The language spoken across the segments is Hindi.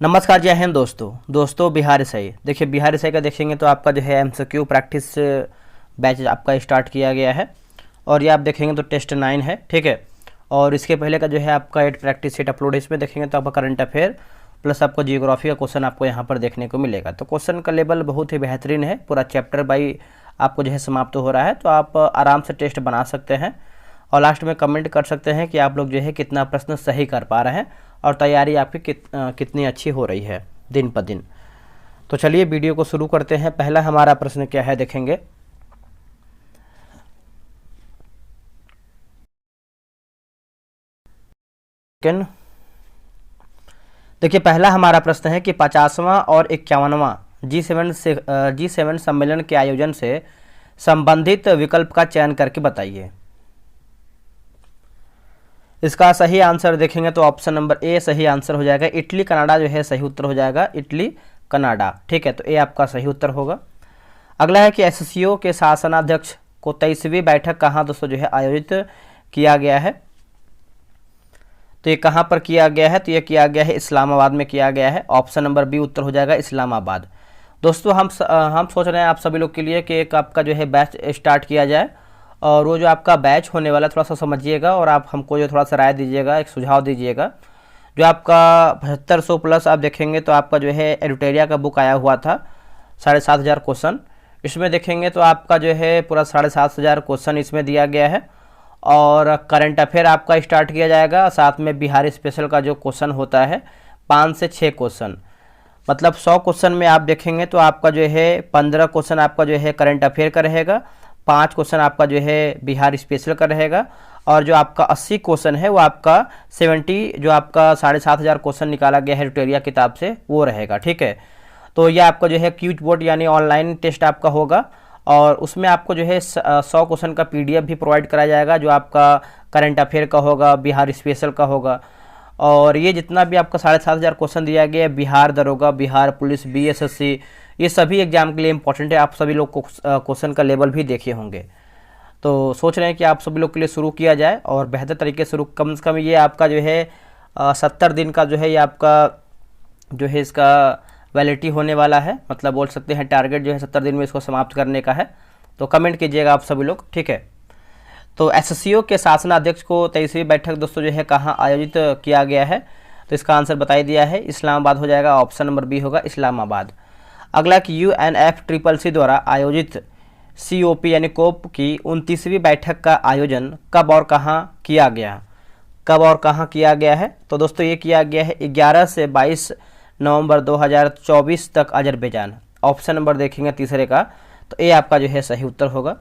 नमस्कार, जय हिंद दोस्तों बिहार सही देखिए, बिहार सही का देखेंगे तो आपका जो है एमसीक्यू प्रैक्टिस बैच आपका स्टार्ट किया गया है और ये आप देखेंगे तो टेस्ट 9 है, ठीक है। और इसके पहले का जो है आपका 8 प्रैक्टिस सेट अपलोड है, इसमें देखेंगे तो आपका करंट अफेयर प्लस आपको जियोग्राफी का क्वेश्चन आपको यहाँ पर देखने को मिलेगा। तो क्वेश्चन का लेवल बहुत ही बेहतरीन है, पूरा चैप्टर बाई आपको जो है समाप्त हो रहा है, तो आप आराम से टेस्ट बना सकते हैं और लास्ट में कमेंट कर सकते हैं कि आप लोग जो है कितना प्रश्न सही कर पा रहे हैं और तैयारी आपकी कितनी अच्छी हो रही है दिन पर दिन। तो चलिए वीडियो को शुरू करते हैं। पहला हमारा प्रश्न क्या है देखेंगे। देखिए, पहला हमारा प्रश्न है कि 50वां और 51वां G7 सम्मेलन के आयोजन से संबंधित विकल्प का चयन करके बताइए। इसका सही आंसर देखेंगे तो ऑप्शन नंबर ए सही आंसर हो जाएगा। इटली कनाडा जो है सही उत्तर हो जाएगा, इटली कनाडा, ठीक है। तो ए आपका सही उत्तर होगा। अगला है कि एससीओ के शासनाध्यक्ष को 23वीं बैठक कहाँ दोस्तों जो है आयोजित किया गया है। तो ये कहाँ पर किया गया है, तो ये किया गया है इस्लामाबाद में किया गया है। ऑप्शन नंबर बी उत्तर हो जाएगा इस्लामाबाद। दोस्तों हम सोच रहे हैं आप सभी लोग के लिए कि एक आपका जो है बैच स्टार्ट किया जाए और वो जो आपका बैच होने वाला थोड़ा सा समझिएगा और आप हमको जो थोड़ा सा राय दीजिएगा, एक सुझाव दीजिएगा। जो आपका 7500 प्लस आप देखेंगे तो आपका जो है एडिटोरिया का बुक आया हुआ था 7500 क्वेश्चन। इसमें देखेंगे तो आपका जो है पूरा 7500 क्वेश्चन इसमें दिया गया है और करंट अफेयर आपका स्टार्ट किया जाएगा। साथ में बिहारी स्पेशल का जो क्वेश्चन होता है 5 से 6 क्वेश्चन, मतलब 100 क्वेश्चन में आप देखेंगे तो आपका जो है 15 क्वेश्चन आपका जो है करंट अफेयर का रहेगा, 5 क्वेश्चन आपका जो है बिहार स्पेशल का रहेगा और जो आपका 80 क्वेश्चन है वो आपका 70 जो आपका 7500 क्वेश्चन निकाला गया है एडिटोरिया किताब से वो रहेगा, ठीक है। तो ये आपका जो है क्यूज बोर्ड यानी ऑनलाइन टेस्ट आपका होगा और उसमें आपको जो है 100 क्वेश्चन का PDF भी प्रोवाइड कराया जाएगा जो आपका करंट अफेयर का होगा, बिहार स्पेशल का होगा। और ये जितना भी आपका 7500 क्वेश्चन दिया गया है बिहार दरोगा, बिहार पुलिस, BSSC, ये सभी एग्जाम के लिए इंपॉर्टेंट है। आप सभी लोग को क्वेश्चन का लेवल भी देखे होंगे, तो सोच रहे हैं कि आप सभी लोग के लिए शुरू किया जाए और बेहतर तरीके से शुरू, कम से कम ये आपका जो है 70 दिन का जो है ये आपका जो है इसका वैलिडिटी होने वाला है, मतलब बोल सकते हैं टारगेट जो है 70 दिन में इसको समाप्त करने का है। तो कमेंट कीजिएगा आप सभी लोग, ठीक है। तो एससीओ के शासनाध्यक्ष को 23वीं बैठक दोस्तों जो है कहाँ आयोजित किया गया है, तो इसका आंसर बताई दिया है इस्लामाबाद हो जाएगा। ऑप्शन नंबर बी होगा इस्लामाबाद। अगला कि UNFCCC द्वारा आयोजित COP यानी कोप की 29वीं बैठक का आयोजन कब और कहाँ किया गया, कब और कहाँ किया गया है। तो दोस्तों ये किया गया है 11 से 22 नवंबर 2024 तक अजरबैजान। ऑप्शन नंबर देखेंगे तीसरे का, तो ये आपका जो है सही उत्तर होगा।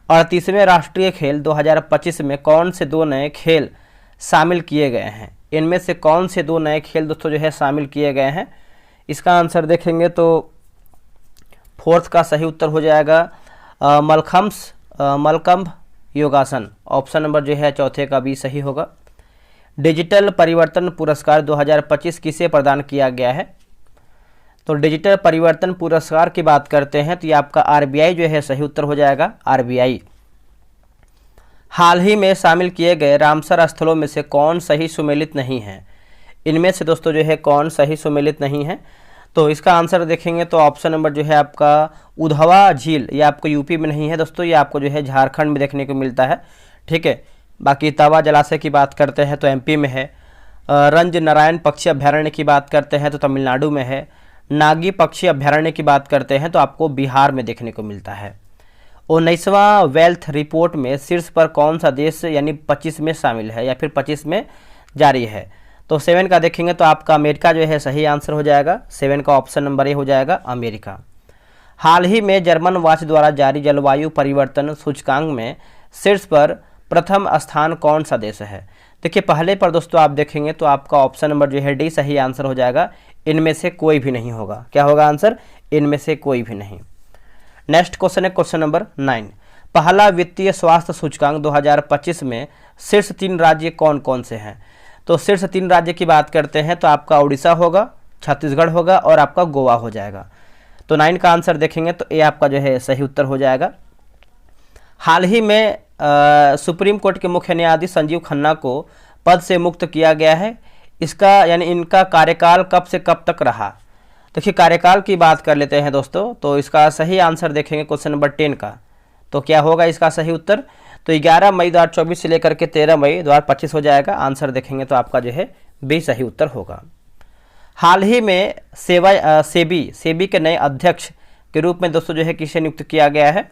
और 30वें राष्ट्रीय खेल 2025 में कौन से 2 नए खेल शामिल किए गए हैं, इनमें से कौन से 2 नए खेल दोस्तों जो है शामिल किए गए हैं। इसका आंसर देखेंगे तो फोर्थ का सही उत्तर हो जाएगा मलखम्ब योगासन। ऑप्शन नंबर जो है चौथे का भी सही होगा। डिजिटल परिवर्तन पुरस्कार 2025 किसे प्रदान किया गया है। तो डिजिटल परिवर्तन पुरस्कार की बात करते हैं तो ये आपका RBI जो है सही उत्तर हो जाएगा, RBI। हाल ही में शामिल किए गए रामसर स्थलों में से कौन सही सुमेलित नहीं है, इनमें से दोस्तों जो है कौन सही सुमेलित नहीं है। तो इसका आंसर देखेंगे तो ऑप्शन नंबर जो है आपका उधवा झील, ये आपको यूपी में नहीं है दोस्तों, ये आपको जो है झारखंड में देखने को मिलता है, ठीक है। बाकी तवा जलाशय की बात करते हैं तो MP में है। रंज नारायण पक्षी अभ्यारण्य की बात करते हैं तो तमिलनाडु में है। नागी पक्षी अभ्यारण्य की बात करते हैं तो आपको बिहार में देखने को मिलता है। 19वां वेल्थ रिपोर्ट में शीर्ष पर कौन सा देश यानी 25 में शामिल है या फिर 25 में जारी है। तो 7 का देखेंगे तो आपका अमेरिका जो है सही आंसर हो जाएगा। 7 का ऑप्शन नंबर ए हो जाएगा अमेरिका। हाल ही में जर्मन वॉच द्वारा जारी जलवायु परिवर्तन सूचकांक में शीर्ष पर प्रथम स्थान कौन सा देश है। देखिए पहले पर दोस्तों आप देखेंगे तो आपका ऑप्शन नंबर जो है डी सही आंसर हो जाएगा। इनमें से कोई भी नहीं होगा, क्या होगा आंसर, इनमें से कोई भी नहीं। नेक्स्ट क्वेश्चन है क्वेश्चन नंबर 9। पहला वित्तीय स्वास्थ्य सूचकांक 2025 में शीर्ष 3 राज्य कौन कौन से हैं। तो शीर्ष 3 राज्य की बात करते हैं तो आपका उड़ीसा होगा, छत्तीसगढ़ होगा और आपका गोवा हो जाएगा। तो 9 का आंसर देखेंगे तो ये आपका जो है सही उत्तर हो जाएगा। हाल ही में सुप्रीम कोर्ट के मुख्य न्यायाधीश संजीव खन्ना को पद से मुक्त किया गया है, इसका यानी इनका कार्यकाल कब से कब तक रहा। देखिए कार्यकाल की बात कर लेते हैं दोस्तों, तो इसका सही आंसर देखेंगे क्वेश्चन नंबर 10 का, तो क्या होगा इसका सही उत्तर, तो 11 मई 2024 से लेकर के 13 मई 2025 हो जाएगा। आंसर देखेंगे तो आपका जो है बी सही उत्तर होगा। हाल ही में सेबी के नए अध्यक्ष के रूप में दोस्तों जो है किसे नियुक्त किया गया है।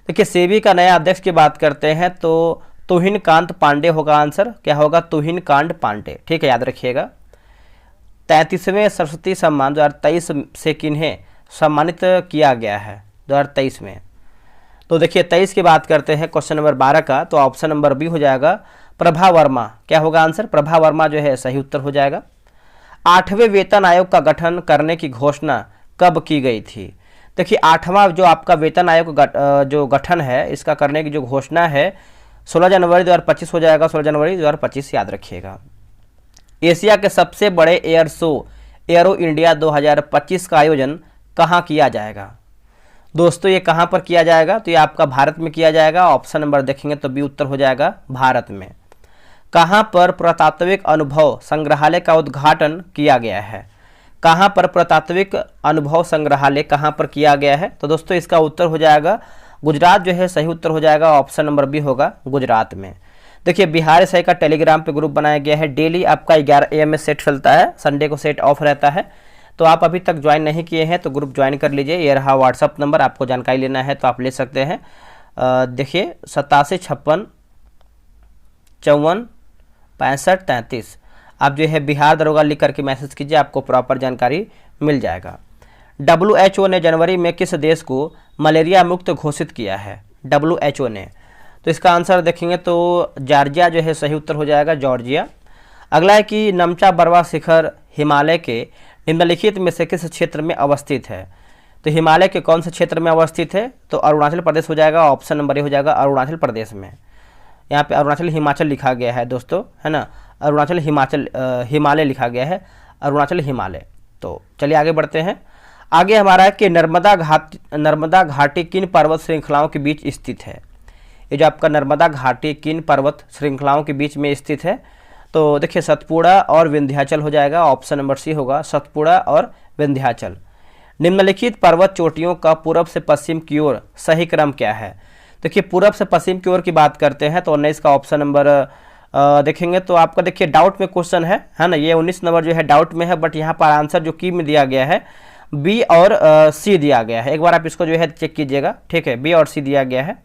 देखिए सेबी का नया अध्यक्ष की बात करते हैं तो तुहिन कांत पांडे होगा आंसर, क्या होगा, तुहिन कांत पांडे, ठीक है, याद रखिएगा। 33वें सरस्वती सम्मान 2023 से किन्हें सम्मानित किया गया है 2023 में, तो देखिए 23 की बात करते हैं क्वेश्चन नंबर 12 का, तो ऑप्शन नंबर बी हो जाएगा प्रभा वर्मा, क्या होगा आंसर, प्रभा वर्मा जो है सही उत्तर हो जाएगा। 8वें वेतन आयोग का गठन करने की घोषणा कब की गई थी। देखिए 8वां जो आपका वेतन आयोग जो गठन है इसका करने की जो घोषणा है 16 जनवरी 2025 हो जाएगा, 16 जनवरी 2025 याद रखिएगा। एशिया के सबसे बड़े एयर शो एयरो इंडिया 2025 का आयोजन कहाँ किया जाएगा। दोस्तों ये कहाँ पर किया जाएगा, तो ये आपका भारत में किया जाएगा। ऑप्शन नंबर देखेंगे तो बी उत्तर हो जाएगा भारत में। कहाँ पर पुरातात्विक अनुभव संग्रहालय का उद्घाटन किया गया है, कहाँ पर पुरातात्विक अनुभव संग्रहालय कहाँ पर किया गया है, तो दोस्तों इसका उत्तर हो जाएगा गुजरात जो है सही उत्तर हो जाएगा। ऑप्शन नंबर बी होगा गुजरात में। देखिए बिहार सही का टेलीग्राम पे ग्रुप बनाया गया है, डेली आपका 11 AM में सेट चलता है, संडे को सेट ऑफ रहता है, तो आप अभी तक ज्वाइन नहीं किए हैं तो ग्रुप ज्वाइन कर लीजिए। ये रहा व्हाट्सअप नंबर, आपको जानकारी लेना है तो आप ले सकते हैं। देखिए 87 56 54 65 33, आप जो है बिहार दरोगा लिख करके मैसेज कीजिए, आपको प्रॉपर जानकारी मिल जाएगा। WHO ने जनवरी में किस देश को मलेरिया मुक्त घोषित किया है, WHO ने, तो इसका आंसर देखेंगे तो जॉर्जिया जो है सही उत्तर हो जाएगा, जॉर्जिया। अगला है कि नमचा बरवा शिखर हिमालय के निम्नलिखित में से किस क्षेत्र में अवस्थित है, तो हिमालय के कौन से क्षेत्र में अवस्थित है, तो अरुणाचल प्रदेश हो जाएगा। ऑप्शन नंबर ए हो जाएगा अरुणाचल प्रदेश में। यहाँ पे अरुणाचल हिमाचल लिखा गया है दोस्तों, है ना, अरुणाचल हिमाचल हिमालय लिखा गया है, अरुणाचल हिमालय। तो चलिए आगे बढ़ते हैं। आगे हमारा है कि नर्मदा घाटी किन पर्वत श्रृंखलाओं के बीच स्थित है। ये जो आपका नर्मदा घाटी किन पर्वत श्रृंखलाओं के बीच में स्थित है, तो देखिए सतपुड़ा और विंध्याचल हो जाएगा। ऑप्शन नंबर सी होगा सतपुड़ा और विंध्याचल। निम्नलिखित पर्वत चोटियों का पूर्व से पश्चिम की ओर सही क्रम क्या है। देखिए पूर्व से पश्चिम की ओर की बात करते हैं तो 19 का ऑप्शन नंबर देखेंगे तो आपका देखिए डाउट में क्वेश्चन है ना, ये 19 नंबर जो है डाउट में है, बट यहाँ पर आंसर जो की में दिया गया है बी और सी दिया गया है। एक बार आप इसको जो है चेक कीजिएगा, ठीक है, बी और सी दिया गया है।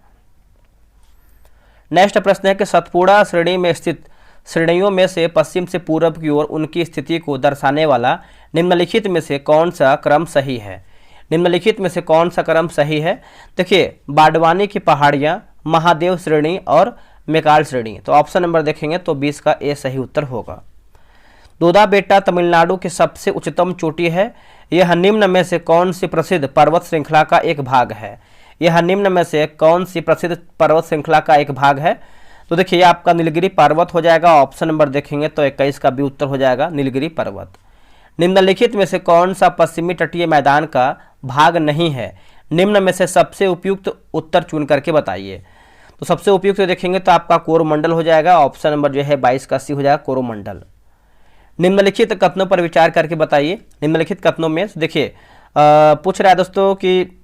नेक्स्ट प्रश्न है कि सतपुड़ा श्रेणी में स्थित श्रेणियों में से पश्चिम से पूर्व की ओर उनकी स्थिति को दर्शाने वाला निम्नलिखित में से कौन सा क्रम सही है। निम्नलिखित में से कौन सा क्रम सही है। देखिए बाडवानी की पहाड़ियाँ, महादेव श्रेणी और मेकाल श्रेणी, तो ऑप्शन नंबर देखेंगे तो 20 का ए सही उत्तर होगा। दोदा बेटा तमिलनाडु की सबसे उच्चतम चोटी है, यह निम्न में से कौन सी प्रसिद्ध पर्वत श्रृंखला का एक भाग है। यह निम्न में से कौन सी प्रसिद्ध पर्वत श्रृंखला का एक भाग है, तो देखिए आपका नीलगिरी पर्वत हो जाएगा। ऑप्शन नंबर देखेंगे तो 21 का भी उत्तर हो जाएगा नीलगिरी पर्वत। निम्नलिखित में से कौन सा पश्चिमी तटीय मैदान का भाग नहीं है, निम्न में से सबसे उपयुक्त उत्तर चुन करके बताइए। तो सबसे उपयुक्त देखेंगे तो आपका कोरोमंडल हो जाएगा। ऑप्शन नंबर जो है 22 का सी हो जाएगा कोरोमंडल। निम्नलिखित कथनों पर विचार करके बताइए। निम्नलिखित कथनों में देखिए पूछ रहा है दोस्तों कि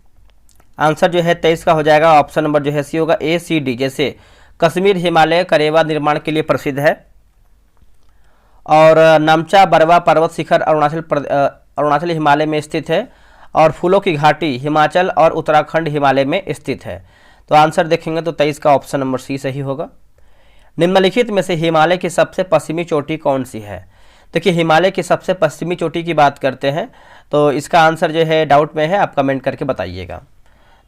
आंसर जो है 23 का हो जाएगा। ऑप्शन नंबर जो है सी होगा ACD, जैसे कश्मीर हिमालय करेवा निर्माण के लिए प्रसिद्ध है और नमचा बरवा पर्वत शिखर अरुणाचल हिमालय में स्थित है और फूलों की घाटी हिमाचल और उत्तराखंड हिमालय में स्थित है। तो आंसर देखेंगे तो 23 का ऑप्शन नंबर सी सही होगा। निम्नलिखित में से हिमालय की सबसे पश्चिमी चोटी कौन सी है। देखिए हिमालय की सबसे पश्चिमी चोटी की बात करते हैं तो इसका आंसर जो है डाउट में है, आप कमेंट करके बताइएगा।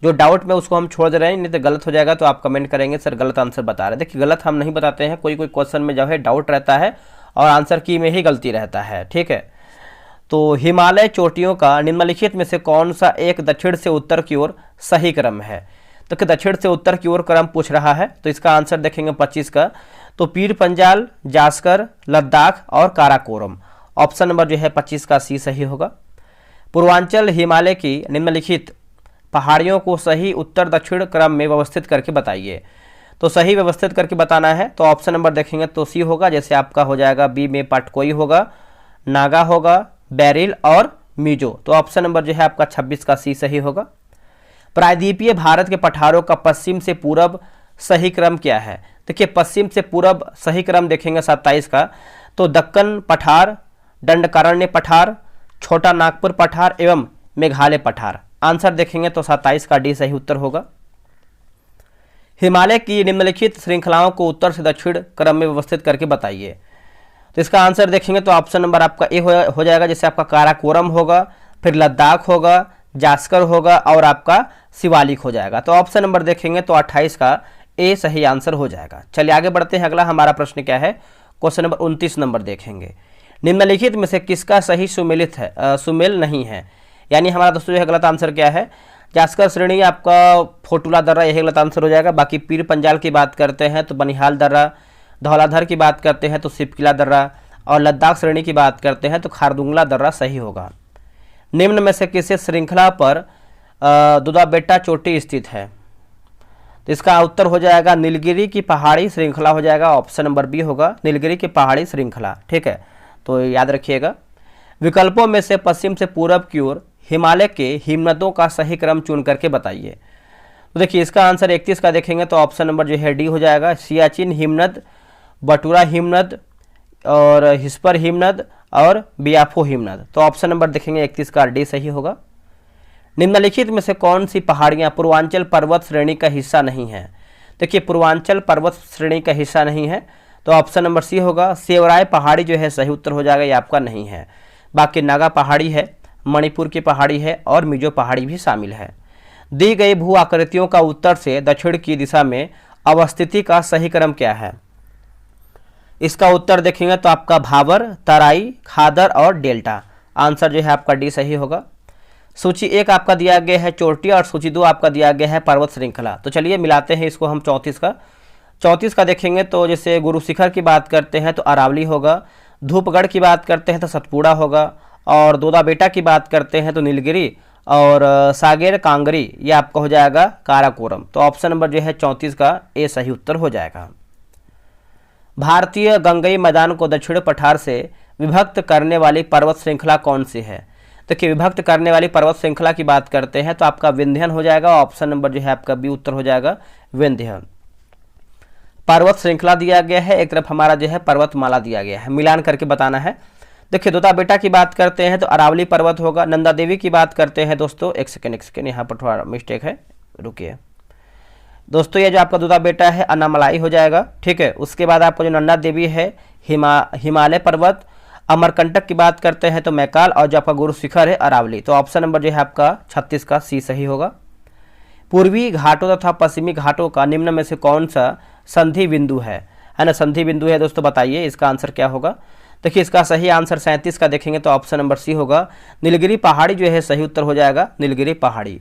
जो डाउट में उसको हम छोड़ दे रहे हैं, नहीं तो गलत हो जाएगा तो आप कमेंट करेंगे सर गलत आंसर बता रहे हैं। देखिए गलत हम नहीं बताते हैं, कोई कोई क्वेश्चन में जो है डाउट रहता है और आंसर की में ही गलती रहता है, ठीक है। तो हिमालय चोटियों का निम्नलिखित में से कौन सा एक दक्षिण से उत्तर की ओर सही क्रम है। तो कि दक्षिण से उत्तर की ओर क्रम पूछ रहा है तो इसका आंसर देखेंगे 25 का, तो पीर पंजाल, जास्कर, लद्दाख और काराकोरम। ऑप्शन नंबर जो है 25 का सी सही होगा। पूर्वांचल हिमालय की निम्नलिखित पहाड़ियों को सही उत्तर दक्षिण क्रम में व्यवस्थित करके बताइए। तो सही व्यवस्थित करके बताना है। तो ऑप्शन नंबर देखेंगे तो सी होगा, जैसे आपका हो जाएगा बी में पटकोई होगा, नागा होगा, बैरिल और मिजो। तो ऑप्शन नंबर जो है आपका 26 का सी सही होगा। प्रायद्वीपीय भारत के पठारों का पश्चिम से पूरब सही क्रम क्या है? देखिए पश्चिम से पूरब सही क्रम देखेंगे 27 का, तो दक्कन पठार, दंडकारण्य पठार, छोटा नागपुर पठार एवं मेघालय पठार। आंसर देखेंगे तो 27 का डी सही उत्तर होगा। हिमालय की निम्नलिखित श्रृंखलाओं को उत्तर से दक्षिण क्रम में व्यवस्थित करके बताइए। तो इसका आंसर देखेंगे तो ऑप्शन नंबर आपका ए हो जाएगा, जैसे आपका काराकोरम होगा, फिर लद्दाख होगा, जास्कर होगा और आपका शिवालिक हो जाएगा। तो ऑप्शन नंबर देखेंगे तो 28 का ए सही आंसर हो जाएगा। चलिए आगे बढ़ते हैं। अगला हमारा प्रश्न क्या है, क्वेश्चन नंबर 29 नंबर देखेंगे। निम्नलिखित में से किसका सही सुमेलित है सुमेल नहीं है? यानी हमारा दोस्तों जो है गलत आंसर क्या है, जास्कर श्रेणी आपका फोटुला दर्रा, यही गलत आंसर हो जाएगा। बाकी पीर पंजाल की बात करते हैं तो बनिहाल दर्रा, धौलाधर की बात करते हैं तो सिपकिला दर्रा और लद्दाख श्रेणी की बात करते हैं तो खारदुंगला दर्रा सही होगा। निम्न में से किसी श्रृंखला पर दुदा बेटा चोटी स्थित है? तो इसका उत्तर हो जाएगा नीलगिरी की पहाड़ी श्रृंखला हो जाएगा। ऑप्शन नंबर बी होगा, नीलगिरी की पहाड़ी श्रृंखला। ठीक है, तो याद रखिएगा। विकल्पों में से पश्चिम से पूरब की ओर हिमालय के हिमनदों का सही क्रम चुन करके बताइए। तो देखिए इसका आंसर 31 का देखेंगे तो ऑप्शन नंबर जो है डी हो जाएगा। सियाचिन हिमनद, बटुरा हिमनद और हिस्पर हिमनद और बियाफो हिमनद। तो ऑप्शन नंबर देखेंगे 31 का डी सही होगा। निम्नलिखित में से कौन सी पहाड़ियाँ पूर्वांचल पर्वत श्रेणी का हिस्सा नहीं है? देखिए पूर्वांचल पर्वत श्रेणी का हिस्सा नहीं है तो ऑप्शन नंबर सी होगा। सेवराय पहाड़ी जो है सही उत्तर हो जाएगा, ये आपका नहीं है। बाकी नागा पहाड़ी है, मणिपुर की पहाड़ी है और मिजो पहाड़ी भी शामिल है। दी गई भू आकृतियों का उत्तर से दक्षिण की दिशा में अवस्थिति का सही क्रम क्या है? इसका उत्तर देखेंगे तो आपका भाबर, तराई, खादर और डेल्टा। आंसर जो है आपका डी सही होगा। सूची 1 आपका दिया गया है चोटी और सूची 2 आपका दिया गया है पर्वत श्रृंखला। तो चलिए मिलाते हैं इसको हम। 34 का देखेंगे तो जैसे गुरु शिखर की बात करते हैं तो अरावली होगा, धूपगढ़ की बात करते हैं तो सतपुड़ा होगा और दोदा बेटा की बात करते हैं तो नीलगिरी और सागेर कांगरी ये आपका हो जाएगा काराकोरम। तो ऑप्शन नंबर जो है 34 का ए सही उत्तर हो जाएगा। भारतीय गंगई मैदान को दक्षिण पठार से विभक्त करने वाली पर्वत श्रृंखला कौन सी है? देखिए विभक्त करने वाली पर्वत श्रृंखला की बात करते हैं तो आपका विंध्यन हो जाएगा। ऑप्शन नंबर जो है आपका बी उत्तर हो जाएगा, विंध्य। पर्वत श्रृंखला दिया गया है, एक तरफ हमारा जो है पर्वतमाला दिया गया है, मिलान करके बताना है। देखिए दोदा बेटा की बात करते हैं तो अरावली पर्वत होगा। नंदा देवी की बात करते हैं दोस्तों, एक सेकेंड यहाँ पर थोड़ा मिस्टेक है, रुकिए दोस्तों। ये जो आपका दोदा बेटा है अन्नामलाई हो जाएगा। ठीक है, उसके बाद आपका जो नंदा देवी है हिमालय पर्वत, अमरकंटक की बात करते हैं तो मैकाल और जो आपका गुरु शिखर है अरावली। तो ऑप्शन नंबर जो है आपका 36 का सी सही होगा। पूर्वी घाटों तथा पश्चिमी घाटों का निम्न में से कौन सा संधि बिंदु है ना? संधि बिंदु है दोस्तों, बताइए इसका आंसर क्या होगा। देखिए इसका सही आंसर 37 का देखेंगे तो ऑप्शन नंबर सी होगा, नीलगिरी पहाड़ी जो है सही उत्तर हो जाएगा, नीलगिरी पहाड़ी।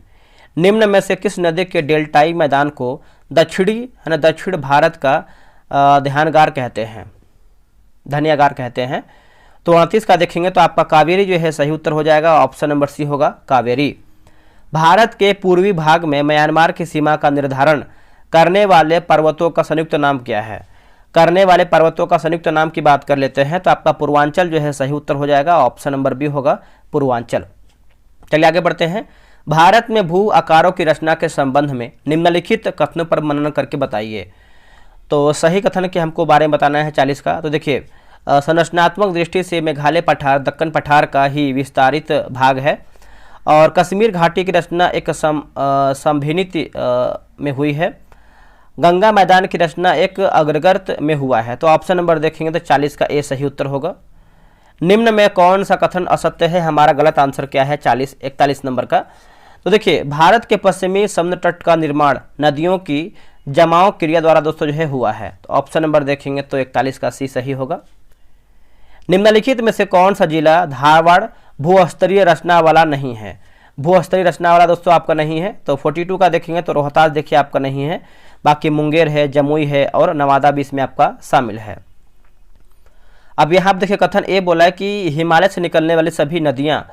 निम्न में से किस नदी के डेल्टाई मैदान को दक्षिण भारत का ध्यानगार कहते हैं, धनियागार कहते हैं? तो 29 का देखेंगे तो आपका कावेरी जो है सही उत्तर हो जाएगा। ऑप्शन नंबर सी होगा, कावेरी। भारत के पूर्वी भाग में म्यांमार की सीमा का निर्धारण करने वाले पर्वतों का संयुक्त नाम क्या है? करने वाले पर्वतों का संयुक्त नाम की बात कर लेते हैं तो आपका पूर्वांचल जो है सही उत्तर हो जाएगा। ऑप्शन नंबर बी होगा, पूर्वांचल। चलिए आगे बढ़ते हैं। भारत में भू आकारों की रचना के संबंध में निम्नलिखित कथनों पर मनन करके बताइए। तो सही कथन के हमको बारे में बताना है 40 का। तो देखिए संरचनात्मक दृष्टि से मेघालय पठार दक्कन पठार का ही विस्तारित भाग है और कश्मीर घाटी की रचना एक संभिनित में हुई है। गंगा मैदान की रचना एक अग्रगर्त में हुआ है। तो ऑप्शन नंबर देखेंगे तो 40 का ए सही उत्तर होगा। निम्न में कौन सा कथन असत्य है? हमारा गलत आंसर क्या है 41 नंबर का। तो देखिए भारत के पश्चिमी समुद्र तट का निर्माण नदियों की जमाव क्रिया द्वारा दोस्तों जो है हुआ है। तो ऑप्शन नंबर देखेंगे तो 41 का सी सही होगा। निम्नलिखित में से कौन सा जिला धारवाड़ भूस्तरीय रचना वाला नहीं है? भूस्तरीय रचना वाला दोस्तों आपका नहीं है। तो 42 का देखेंगे तो रोहतास देखिए आपका नहीं है, बाकी मुंगेर है, जमुई है और नवादा भी इसमें आपका शामिल है। अब यहाँ आप देखिए कथन ए बोला है कि हिमालय से निकलने वाली सभी नदियाँ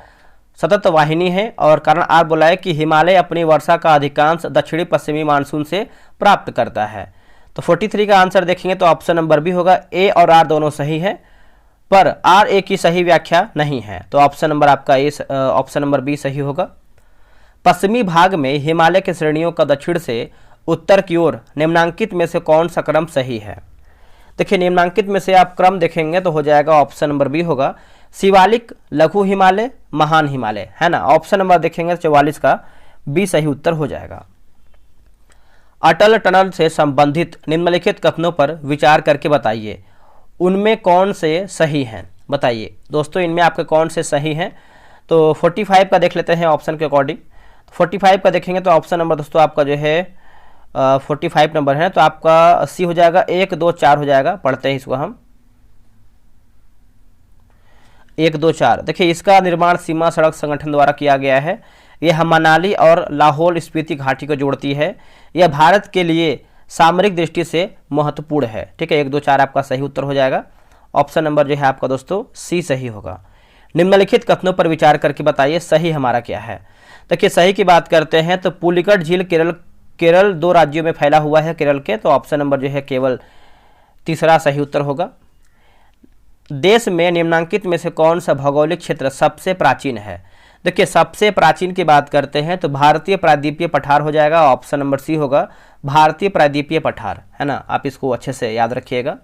सतत वाहिनी है और कारण आर बोला है कि हिमालय अपनी वर्षा का अधिकांश दक्षिणी पश्चिमी मानसून से प्राप्त करता है। तो 43 का आंसर देखेंगे तो ऑप्शन नंबर बी होगा। ए और आर दोनों सही है, पर आर ए की सही व्याख्या नहीं है, तो ऑप्शन नंबर आपका ए, ऑप्शन नंबर बी सही होगा। पश्चिमी भाग में हिमालय की श्रेणियों का दक्षिण से उत्तर की ओर निम्नांकित में से कौन सा क्रम सही है? देखिए, निम्नांकित में से आप क्रम देखेंगे तो हो जाएगा ऑप्शन नंबर बी होगा, शिवालिक, लघु हिमालय, महान हिमालय, है ना। ऑप्शन नंबर देखेंगे 44 का बी सही उत्तर हो जाएगा। अटल टनल से संबंधित निम्नलिखित कथनों पर विचार करके बताइए, उनमें कौन से सही हैं? बताइए दोस्तों, इनमें आपके कौन से सही हैं? तो 45 का देख लेते हैं ऑप्शन के अकॉर्डिंग। 45 का देखेंगे तो ऑप्शन नंबर दोस्तों आपका जो है 45 नंबर है, तो आपका 80 हो जाएगा, 1 2 4 हो जाएगा। पढ़ते हैं इसको हम, 1 2 4। देखिए, इसका निर्माण सीमा सड़क संगठन द्वारा किया गया है। यह मनाली और लाहौल स्पीति घाटी को जोड़ती है। यह भारत के लिए सामरिक दृष्टि से महत्वपूर्ण है। ठीक है, 1 2 4 आपका सही उत्तर हो जाएगा। ऑप्शन नंबर जो है आपका दोस्तों सी सही होगा। निम्नलिखित कथनों पर विचार करके बताइए सही हमारा क्या है। देखिए, सही की बात करते हैं तो पुलिकट झील केरल 2 राज्यों में फैला हुआ है केरल के, तो ऑप्शन नंबर जो है केवल तीसरा सही उत्तर होगा। देश में निम्नांकित में से कौन सा भौगोलिक क्षेत्र सबसे प्राचीन है? देखिए, सबसे प्राचीन की बात करते हैं तो भारतीय प्रायद्वीपीय पठार हो जाएगा। ऑप्शन नंबर सी होगा, भारतीय प्रायद्वीपीय पठार, है ना। आप इसको अच्छे से याद रखिएगा।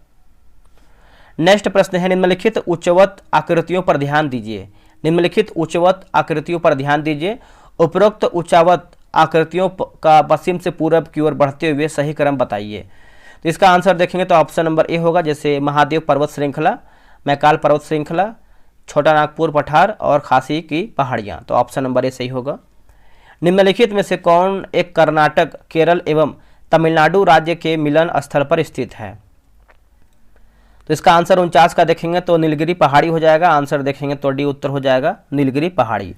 नेक्स्ट प्रश्न है, निम्नलिखित उच्चवत आकृतियों पर ध्यान दीजिए। निम्नलिखित उच्चवत आकृतियों पर ध्यान दीजिए। उपरोक्त उच्चावत आकृतियों का पश्चिम से पूर्व की ओर बढ़ते हुए सही क्रम बताइए। तो इसका आंसर देखेंगे तो ऑप्शन नंबर ए होगा, जैसे महादेव पर्वत श्रृंखला, मैकाल पर्वत श्रृंखला, छोटा नागपुर पठार और खासी की पहाड़ियाँ, तो ऑप्शन नंबर ए सही होगा। निम्नलिखित में से कौन एक कर्नाटक, केरल एवं तमिलनाडु राज्य के मिलन स्थल पर स्थित है? तो इसका आंसर 49 का देखेंगे तो नीलगिरी पहाड़ी हो जाएगा। आंसर देखेंगे तो डी उत्तर हो जाएगा, नीलगिरी पहाड़ी।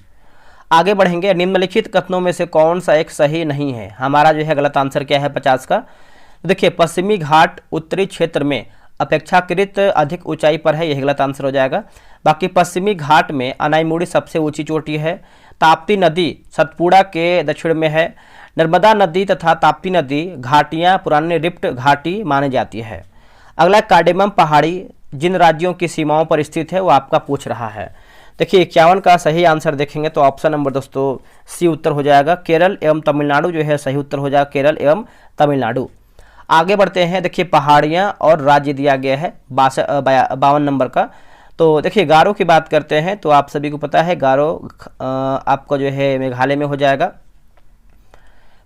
आगे बढ़ेंगे, निम्नलिखित कथनों में से कौन सा एक सही नहीं है? हमारा जो है गलत आंसर क्या है 50 का? तो देखिए, पश्चिमी घाट उत्तरी क्षेत्र में अपेक्षाकृत अधिक ऊंचाई पर है, यह गलत आंसर हो जाएगा। बाकी पश्चिमी घाट में अनाईमुड़ी सबसे ऊंची चोटी है। ताप्ती नदी सतपुड़ा के दक्षिण में है। नर्मदा नदी तथा ताप्ती नदी घाटियां पुराने रिफ्ट घाटी मानी जाती है। अगला कार्डेमम पहाड़ी जिन राज्यों की सीमाओं पर स्थित है वो आपका पूछ रहा है। देखिए, 51 का सही आंसर देखेंगे तो ऑप्शन नंबर दोस्तों सी उत्तर हो जाएगा, केरल एवं तमिलनाडु जो है सही उत्तर हो जाएगा, केरल एवं तमिलनाडु। आगे बढ़ते हैं, देखिए पहाड़ियाँ और राज्य दिया गया है 52 नंबर का। तो देखिए, गारो की बात करते हैं तो आप सभी को पता है गारो आपका जो है मेघालय में हो जाएगा।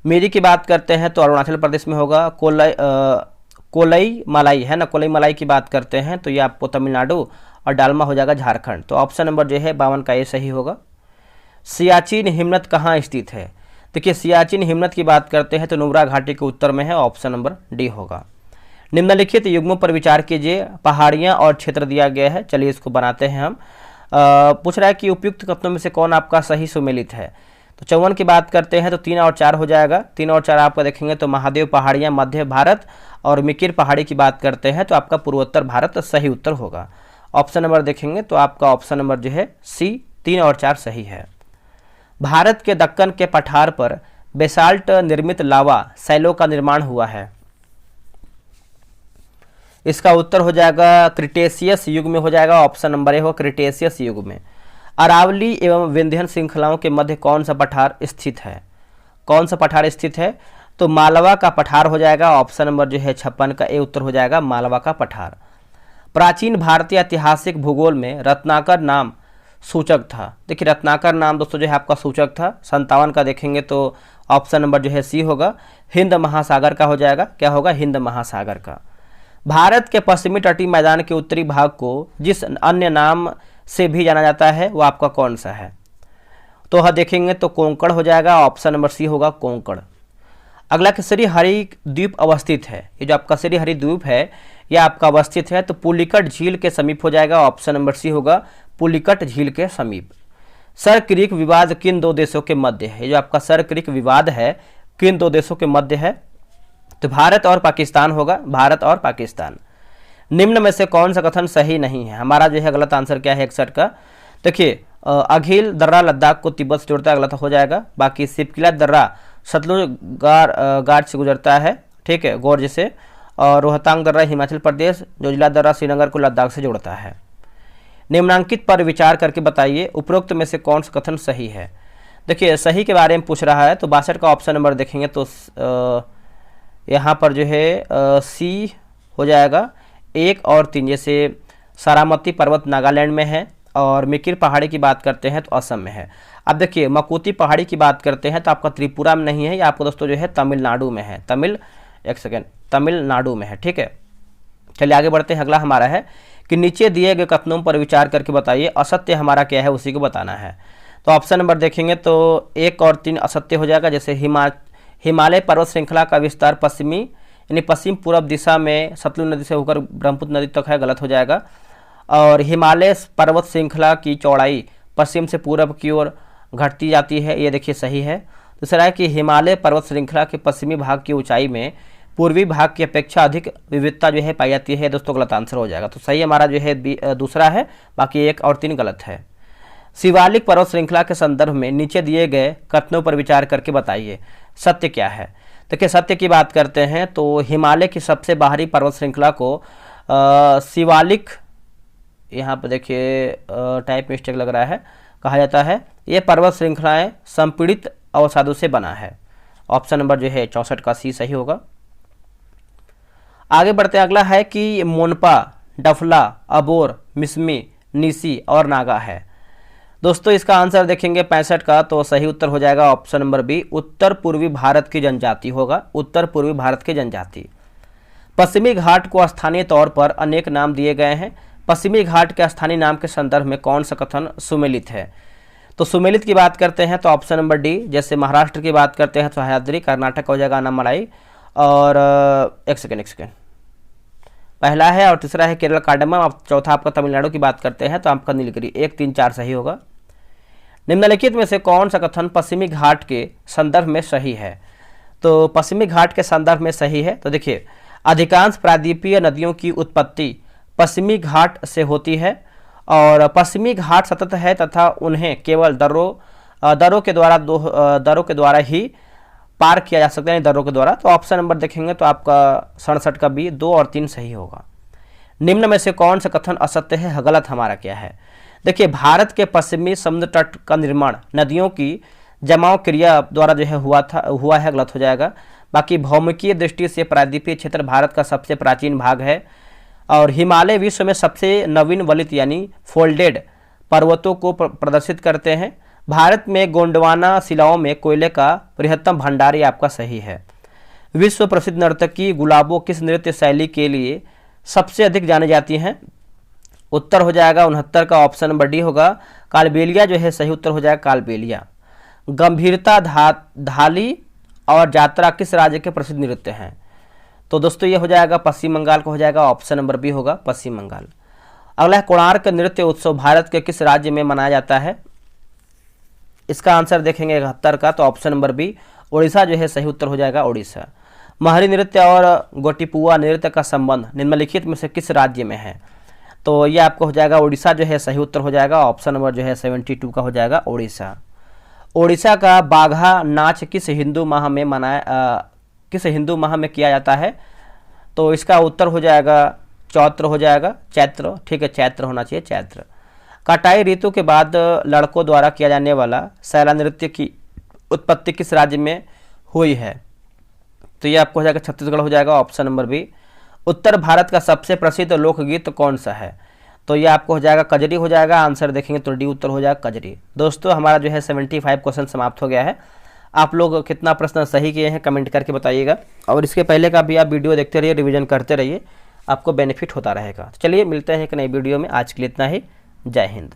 मेरी की बात करते हैं तो अरुणाचल प्रदेश में होगा। कोलई मलाई है ना, कोलई मलाई की बात करते हैं तो ये आपको तमिलनाडु, और डालमा हो जाएगा झारखंड। तो ऑप्शन नंबर जो है 52 का ये सही होगा। सियाचिन हिमनद कहाँ स्थित है? देखिए, सियाचिन हिमनद की बात करते हैं तो नुब्रा घाटी के उत्तर में है। ऑप्शन नंबर डी होगा। निम्नलिखित युग्मों पर विचार कीजिए। पहाड़ियाँ और क्षेत्र दिया गया है, चलिए इसको बनाते हैं हम। पूछ रहा है कि उपयुक्त कथनों में से कौन आपका सही सुमेलित है? तो 54 की बात करते हैं तो 3 और 4 हो जाएगा। 3 और 4 आपका देखेंगे तो महादेव पहाड़ियाँ मध्य भारत, और मिकिर पहाड़ी की बात करते हैं तो आपका पूर्वोत्तर भारत सही उत्तर होगा। ऑप्शन नंबर देखेंगे तो आपका ऑप्शन नंबर जो है सी 3 और 4 सही है। भारत के दक्कन के पठार पर बेसाल्ट निर्मित लावा शैलों का निर्माण हुआ है। इसका उत्तर हो जाएगा क्रिटेशियस युग में हो जाएगा। ऑप्शन नंबर ए हो, क्रिटेशियस युग में। अरावली एवं विंध्यन श्रृंखलाओं के मध्य कौन सा पठार स्थित है? कौन सा पठार स्थित है? तो मालवा का पठार हो जाएगा। ऑप्शन नंबर जो है 56 का ए उत्तर हो जाएगा, मालवा का पठार। प्राचीन भारतीय ऐतिहासिक भूगोल में रत्नाकर नाम सूचक था। देखिए, रत्नाकर नाम दोस्तों जो है आपका सूचक था। 57 का देखेंगे तो ऑप्शन नंबर जो है सी होगा, हिंद महासागर का हो जाएगा। क्या होगा? हिंद महासागर का। भारत के पश्चिमी तटीय मैदान के उत्तरी भाग को जिस अन्य नाम से भी जाना जाता है वो आपका कौन सा है? तो हम देखेंगे तो कोंकण हो जाएगा। ऑप्शन नंबर सी होगा, कोंकण। अगला कि श्री हरि द्वीप अवस्थित है। ये जो आपका श्री हरि द्वीप है यह आपका अवस्थित है तो पुलिकट झील के समीप हो जाएगा। ऑप्शन नंबर सी होगा, पुलिकट झील के समीप। सर क्रीक विवाद किन 2 देशों के मध्य है? ये जो आपका सर क्रीक विवाद है किन 2 देशों के मध्य है? तो भारत और पाकिस्तान होगा, भारत और पाकिस्तान। निम्न में से कौन सा कथन सही नहीं है? हमारा जो है गलत आंसर क्या है 61 का? देखिए, अघिल दर्रा लद्दाख को तिब्बत से जोड़ता है, गलत हो जाएगा। बाकी सिपकिला दर्रा सतलुज गार्ड से गुजरता है, ठीक है, गोर्ज से। और रोहतांग दर्रा हिमाचल प्रदेश, जोजिला दर्रा श्रीनगर को लद्दाख से जोड़ता है। निम्नांकित पर विचार करके बताइए उपरोक्त में से कौन सा कथन सही है। देखिए सही के बारे में पूछ रहा है तो 62 का ऑप्शन नंबर देखेंगे तो यहाँ पर जो है सी हो जाएगा 1 और 3। जैसे सारामती पर्वत नागालैंड में है और मिकिर पहाड़ी की बात करते हैं तो असम में है। अब देखिए मकुती पहाड़ी की बात करते हैं तो आपका त्रिपुरा में नहीं है, ये आपको दोस्तों जो है तमिलनाडु में है, तमिलनाडु में है। ठीक है, चलिए आगे बढ़ते हैं। अगला हमारा है कि नीचे दिए गए कथनों पर विचार करके बताइए असत्य हमारा क्या है, उसी को बताना है। तो ऑप्शन नंबर देखेंगे तो 1 और 3 असत्य हो जाएगा। जैसे हिमालय पर्वत श्रृंखला का विस्तार पश्चिमी यानी पश्चिम पूर्व दिशा में सतलुज नदी से होकर ब्रह्मपुत्र नदी तक है, गलत हो जाएगा। और हिमालय पर्वत श्रृंखला की चौड़ाई पश्चिम से पूर्व की ओर घटती जाती है, ये देखिए सही है। दूसरा है कि हिमालय पर्वत श्रृंखला के पश्चिमी भाग की ऊंचाई में पूर्वी भाग की अपेक्षा अधिक विविधता जो है पाई जाती है, दोस्तों गलत आंसर हो जाएगा। तो सही हमारा जो है दूसरा है, बाकी 1 और 3 गलत है। शिवालिक पर्वत श्रृंखला के संदर्भ में नीचे दिए गए कथनों पर विचार करके बताइए सत्य क्या है। देखिए सत्य की बात करते हैं तो हिमालय की सबसे बाहरी पर्वत श्रृंखला को शिवालिक, यहाँ पर देखिए टाइप मिस्टेक लग रहा है, कहा जाता है ये पर्वत श्रृंखलाएं संपीड़ित अवसादों से बना है। ऑप्शन नंबर जो है 64 का सी सही होगा। आगे बढ़ते हैं। अगला है कि मोनपा, डफला, अबोर, मिसमी, निसी और नागा है। दोस्तों इसका आंसर देखेंगे 65 का, तो सही उत्तर हो जाएगा ऑप्शन नंबर बी, उत्तर पूर्वी भारत की जनजाति होगा, उत्तर पूर्वी भारत की जनजाति। पश्चिमी घाट को स्थानीय तौर पर अनेक नाम दिए गए हैं, पश्चिमी घाट के स्थानीय नाम के संदर्भ में कौन सा कथन सुमेलित है। तो सुमेलित की बात करते हैं तो ऑप्शन नंबर डी। जैसे महाराष्ट्र की बात करते हैं तो सह्याद्री, कर्नाटक हो जाएगा अनामलाई, और एक सेकेंड पहला है, और तीसरा है केरल कार्डमम, और चौथा आपका तमिलनाडु की बात करते हैं तो आपका नीलगिरी। 1, 3, 4 सही होगा। निम्नलिखित में से कौन सा कथन पश्चिमी घाट के संदर्भ में सही है। तो पश्चिमी घाट के संदर्भ में सही है तो देखिए अधिकांश प्रायद्वीपीय नदियों की उत्पत्ति पश्चिमी घाट से होती है और पश्चिमी घाट सतत है तथा उन्हें केवल दर्रों के द्वारा ही पार किया जा सकता है, दर्रों के द्वारा। तो ऑप्शन नंबर देखेंगे तो आपका 67 का बी 2 और 3 सही होगा। निम्न में से कौन सा कथन असत्य है, गलत हमारा क्या है। देखिए भारत के पश्चिमी समुद्र तट का निर्माण नदियों की जमाव क्रिया द्वारा जो है हुआ है, गलत हो जाएगा। बाकी भौमिकीय दृष्टि से प्रायद्वीपीय क्षेत्र भारत का सबसे प्राचीन भाग है और हिमालय विश्व में सबसे नवीन वलित यानी फोल्डेड पर्वतों को प्रदर्शित करते हैं। भारत में गोंडवाना शिलाओं में कोयले का बृहत्तम भंडार, ये आपका सही है। विश्व प्रसिद्ध नर्तकी गुलाबो किस नृत्य शैली के लिए सबसे अधिक जानी जाती हैं। उत्तर हो जाएगा 69 का ऑप्शन नंबर डी होगा, कालबेलिया जो है सही उत्तर हो जाएगा कालबेलिया। गंभीरता, धाली और यात्रा किस राज्य के प्रसिद्ध नृत्य हैं। तो दोस्तों ये हो जाएगा पश्चिम बंगाल को हो जाएगा, ऑप्शन नंबर बी होगा पश्चिम बंगाल। अगला है कोणार्क नृत्य उत्सव भारत के किस राज्य में मनाया जाता है। इसका आंसर देखेंगे 71 का, तो ऑप्शन नंबर बी उड़ीसा जो है सही उत्तर हो जाएगा उड़ीसा। महरी नृत्य और गोटिपुआ नृत्य का संबंध निम्नलिखित में से किस राज्य में है। तो ये आपको हो जाएगा उड़ीसा जो है सही उत्तर हो जाएगा, ऑप्शन नंबर जो है 72 का हो जाएगा उड़ीसा। उड़ीसा का बाघा नाच किस हिंदू माह में किया जाता है। तो इसका उत्तर हो जाएगा चैत्र हो जाएगा, चैत्र, ठीक है चैत्र होना चाहिए, चैत्र। कटाई ऋतु के बाद लड़कों द्वारा किया जाने वाला सैला नृत्य की उत्पत्ति किस राज्य में हुई है। तो ये आपको हो जाएगा छत्तीसगढ़ हो जाएगा, ऑप्शन नंबर बी। उत्तर भारत का सबसे प्रसिद्ध लोकगीत कौन सा है। तो ये आपको हो जाएगा कजरी हो जाएगा, आंसर देखेंगे तो डी उत्तर हो जाएगा कजरी। दोस्तों हमारा जो है 75 क्वेश्चन समाप्त हो गया है। आप लोग कितना प्रश्न सही किए हैं कमेंट करके बताइएगा, और इसके पहले का भी आप वीडियो देखते रहिए, रिवीजन करते रहिए, आपको बेनिफिट होता रहेगा। चलिए मिलते हैं एक नई वीडियो में, आज के लिए इतना ही। जय हिंद।